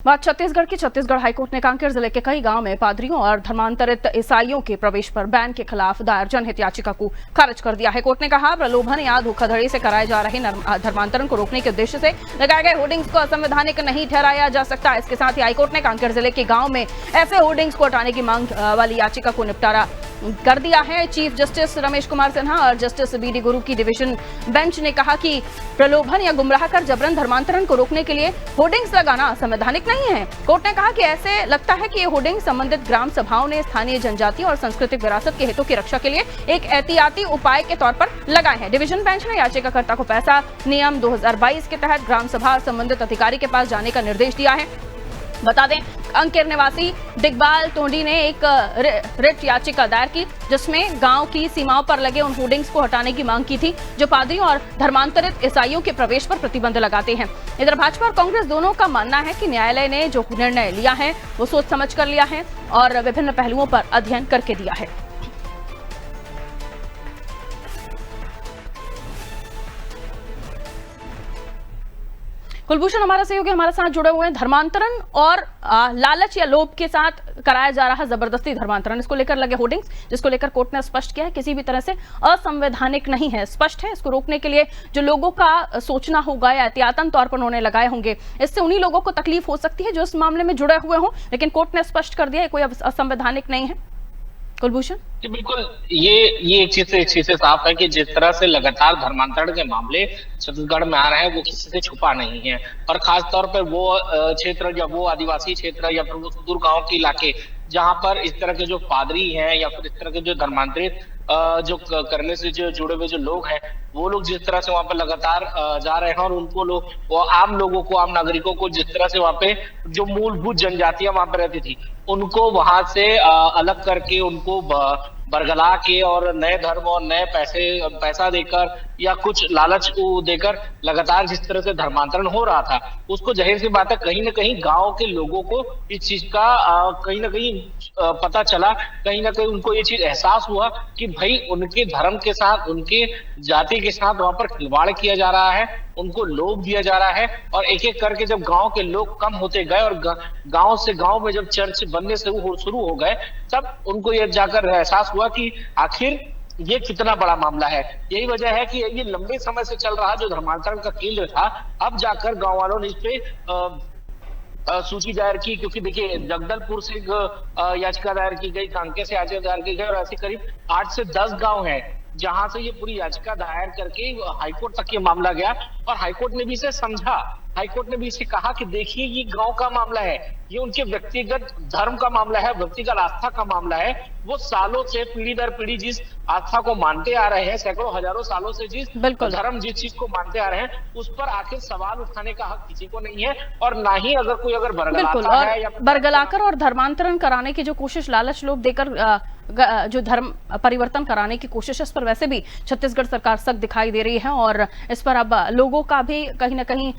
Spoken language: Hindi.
बात छत्तीसगढ़ की। छत्तीसगढ़ हाईकोर्ट ने कांकेर जिले के कई गांव में पादरियों और धर्मांतरित ईसाइयों के प्रवेश पर बैन के खिलाफ दायर जनहित याचिका को खारिज कर दिया है। कोर्ट ने कहा, प्रलोभन या धोखाधड़ी से कराए जा रहे धर्मांतरण को रोकने के उद्देश्य से लगाए गए होर्डिंग्स को असंवैधानिक नहीं ठहराया जा सकता। इसके साथ ही हाईकोर्ट ने कांकेर जिले के गाँव में ऐसे होर्डिंग्स को हटाने की मांग वाली याचिका को निपटारा कर दिया है। चीफ जस्टिस रमेश कुमार सिन्हा और जस्टिस बी.डी. गुरु की डिवीजन बेंच ने कहा कि प्रलोभन या गुमराह कर जबरन धर्मांतरण को रोकने के लिए होर्डिंग्स लगाना संवैधानिक नहीं है। कोर्ट ने कहा कि ऐसे लगता है कि ये होर्डिंग संबंधित ग्राम सभाओं ने स्थानीय जनजाति और सांस्कृतिक विरासत के हितों की रक्षा के लिए एक एहतियाती उपाय के तौर पर लगाए हैं। डिवीजन बेंच ने याचिकाकर्ता को पैसा नियम 2022 के तहत ग्राम सभा संबंधित अधिकारी के पास जाने का निर्देश दिया है। बता दें, कांकेर निवासी दिग्बाल टोंडी ने एक रिट याचिका दायर की, जिसमें गांव की सीमाओं पर लगे उन होर्डिंग्स को हटाने की मांग की थी जो पादरियों और धर्मांतरित ईसाइयों के प्रवेश पर प्रतिबंध लगाते हैं। इधर भाजपा और कांग्रेस दोनों का मानना है कि न्यायालय ने जो निर्णय लिया है वो सोच समझ कर लिया है और विभिन्न पहलुओं पर अध्ययन करके दिया है। कुलभूषण हमारा सहयोगी हमारे साथ जुड़े हुए हैं। धर्मांतरण और लालच या लोभ के साथ कराया जा रहा जबरदस्ती धर्मांतरण, इसको लेकर लगे होर्डिंग्स, जिसको लेकर कोर्ट ने स्पष्ट किया है किसी भी तरह से असंवैधानिक नहीं है। स्पष्ट है, इसको रोकने के लिए जो लोगों का सोचना होगा या एहतियातन तौर पर उन्होंने लगाए होंगे, इससे उन्हीं लोगों को तकलीफ हो सकती है जो इस मामले में जुड़े हुए हों, लेकिन कोर्ट ने स्पष्ट कर दिया है कोई असंवैधानिक नहीं है। कुलभूषण जी बिल्कुल, ये एक चीज से साफ है कि जिस तरह से लगातार धर्मांतरण के मामले छत्तीसगढ़ में आ रहे हैं वो किसी से छुपा नहीं है। और खास तौर पर वो क्षेत्र या वो आदिवासी क्षेत्र या फिर वो सुदूर गांव के इलाके जहां पर इस तरह के जो पादरी हैं या फिर इस तरह के जो धर्मांतरित जो करने से जो जुड़े हुए जो लोग हैं, वो लोग जिस तरह से वहां पर लगातार जा रहे हैं और उनको लोग वो आम लोगों को, आम नागरिकों को जिस तरह से वहां पे जो मूलभूत जनजातियां वहां पर रहती थी उनको वहां से अलग करके उनको बरगला के और नए धर्म और नए पैसा देकर या कुछ लालच देकर लगातार जिस तरह से धर्मांतरण हो रहा था, उसको जाहिर सी बात है कहीं ना कहीं गांव के लोगों को इस चीज का कहीं ना कहीं पता चला, कहीं ना कहीं उनको ये चीज एहसास हुआ कि भाई उनके धर्म के साथ, उनके जाति के साथ वहां पर खिलवाड़ किया जा रहा है, उनको लोभ दिया जा रहा है। और एक एक करके जब गांव के लोग कम होते गए और गांव से गांव में जब चर्च बनने से शुरू हो गए, तब उनको यह जाकर एहसास हुआ कि आखिर ये कितना बड़ा मामला है। यही वजह है कि ये लंबे समय से चल रहा जो धर्मांतरण का केंद्र था, अब जाकर गांव वालों ने इस पे सूची दायर की, क्योंकि देखिए जगदलपुर से याचिका दायर की गई, कांकेर से याचिका दायर की गई और ऐसे करीब 8 से 10 गांव हैं जहां से ये पूरी याचिका दायर करके हाईकोर्ट तक ये मामला गया। और हाईकोर्ट ने भी इसे समझा, हाईकोर्ट ने भी इसे कहा कि देखिए ये गांव का मामला है, ये उनके व्यक्तिगत धर्म का मामला है, व्यक्तिगत आस्था का मामला है। वो सालों से पीढ़ी दर पीढ़ी जिस आस्था को मानते आ रहे हैं, सैकड़ों हजारों सालों से जिस धर्म जिस चीज को मानते आ रहे हैं, उस पर आखिर सवाल उठाने का हक किसी को नहीं है। और ना ही अगर कोई बरगलाता है या बरगलाकर और धर्मांतरण कराने की जो कोशिश, लालच लोभ देकर जो धर्म परिवर्तन कराने की कोशिश है, इस पर वैसे भी छत्तीसगढ़ सरकार सख्त दिखाई दे रही है और इस पर अब लोगों का भी कहीं ना कहीं